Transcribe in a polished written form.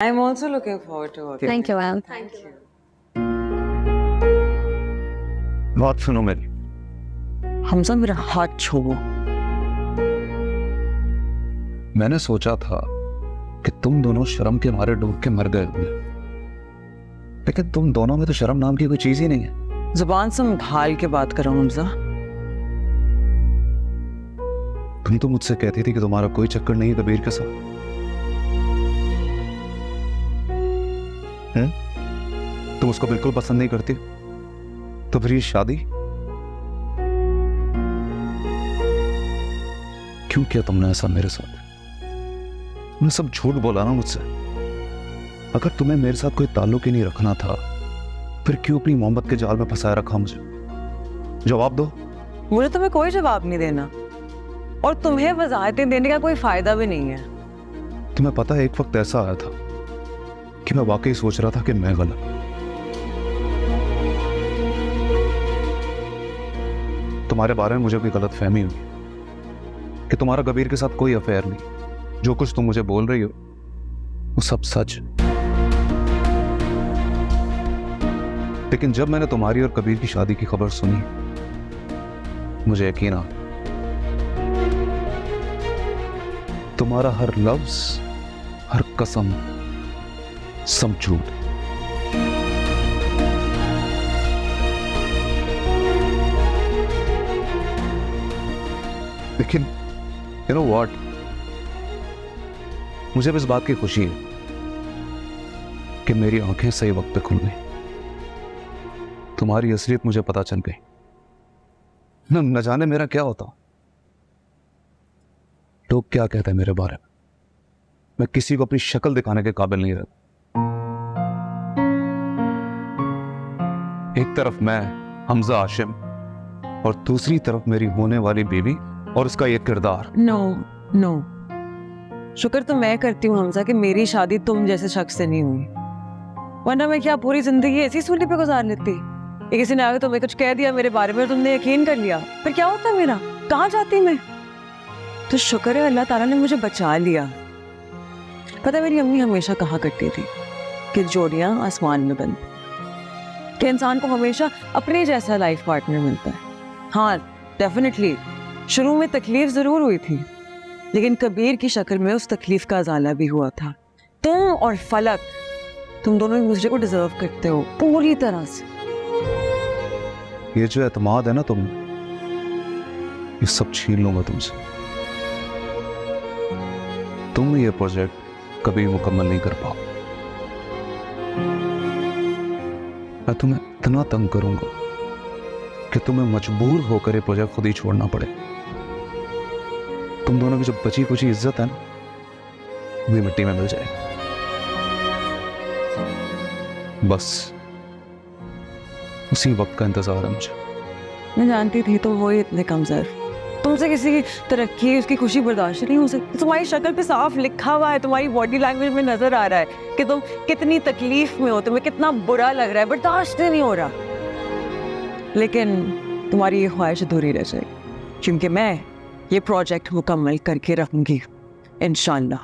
I'm also looking forward to working. Thank you, Al. Thank you. बात सुनो मेरी। हमजा मेरा हाथ छोड़ो। मैंने सोचा था कि तुम दोनों शर्म के मारे डूब के मर गए होंगे, लेकिन तुम दोनों में तो शर्म नाम की कोई चीज ही नहीं है। जुबान संभाल के बात करो हमजा। तुम तो मुझसे कहती थी कि तुम्हारा कोई चक्कर नहीं है कबीर के साथ। तुम उसको बिल्कुल पसंद नहीं करती, तो फिर ये शादी क्यों किया तुमने ऐसा मेरे साथ? तुमने सब झूठ बोला ना मुझसे। अगर तुम्हें मेरे साथ कोई ताल्लुक ही नहीं रखना था, फिर क्यों अपनी मोहब्बत के जाल में फंसाया रखा मुझे? जवाब दो। मुझे तुम्हें कोई जवाब नहीं देना, और तुम्हें वजाहतें देने का कोई फायदा भी नहीं है। तुम्हें पता है, एक वक्त ऐसा आया था कि मैं वाकई सोच रहा था कि मैं गलत। तुम्हारे बारे में मुझे कोई गलत फहमी हुई कि तुम्हारा कबीर के साथ कोई अफेयर नहीं। जो कुछ तुम मुझे बोल रही हो वो सब सच। लेकिन जब मैंने तुम्हारी और कबीर की शादी की खबर सुनी, मुझे यकीन आ तुम्हारा हर लफ्ज, हर कसम सब झूठ। लेकिन यू नो व्हाट, मुझे इस बात की खुशी है कि मेरी आंखें सही वक्त पे खुल गई। तुम्हारी असलियत मुझे पता चल गई। न जाने मेरा क्या होता। लोग क्या कहते हैं मेरे बारे में, मैं किसी को अपनी शक्ल दिखाने के काबिल नहीं रहता। एक तरफ मैं हमजा आशिम, और दूसरी तरफ मेरी होने वाली बीवी और उसका ये किरदार। नो नो, शुक्र तो मैं करती हूँ हमजा कि मेरी शादी तुम जैसे शख्स से नहीं हुई, वरना मैं क्या पूरी जिंदगी ऐसी सूली पे गुजार लेती। ये किसी ने आगे तुम्हें कुछ कह दिया मेरे बारे में और तुमने यकीन कर लिया, फिर क्या होता मेरा? कहाँ जाती मैं? तो शुक्र है अल्लाह ताला ने मुझे बचा लिया। पता है, मेरी अम्मी हमेशा कहा करती थी कि जोड़ियां आसमान में बनती, कि इंसान को हमेशा अपने जैसा लाइफ पार्टनर मिलता है। हाँ डेफिनेटली शुरू में तकलीफ जरूर हुई थी, लेकिन कबीर की शक्ल में उस तकलीफ का अजाला भी हुआ था। तुम और फलक, तुम दोनों एक दूसरे को डिजर्व करते हो पूरी तरह से। ये जो एतमाद है ना तुम, ये सब छीन लूंगा तुमसे। तुम ये प्रोजेक्ट कभी मुकम्मल नहीं कर पाओ। मैं तुम्हें इतना तंग करूंगा कि तुम्हें मजबूर होकर ये प्रोजेक्ट खुद ही छोड़ना पड़े। तुम दोनों की जो बची कुची इज्जत है ना, वो मिट्टी में मिल जाएगी। बस उसी वक्त का इंतजार है मुझे। मैं जानती थी तुम हो ही इतने कमजोर, तुमसे किसी की तरक्की, उसकी खुशी बर्दाश्त नहीं हो सकती। तुम्हारी शक्ल पे साफ लिखा हुआ है, तुम्हारी बॉडी लैंग्वेज में नजर आ रहा है कि तुम कितनी तकलीफ में हो, तुम्हें कितना बुरा लग रहा है, बर्दाश्त नहीं हो रहा। लेकिन तुम्हारी ये ख्वाहिश अधूरी रह जाएगी, क्योंकि मैं ये प्रोजेक्ट मुकम्मल करके रहूंगी इंशाल्लाह।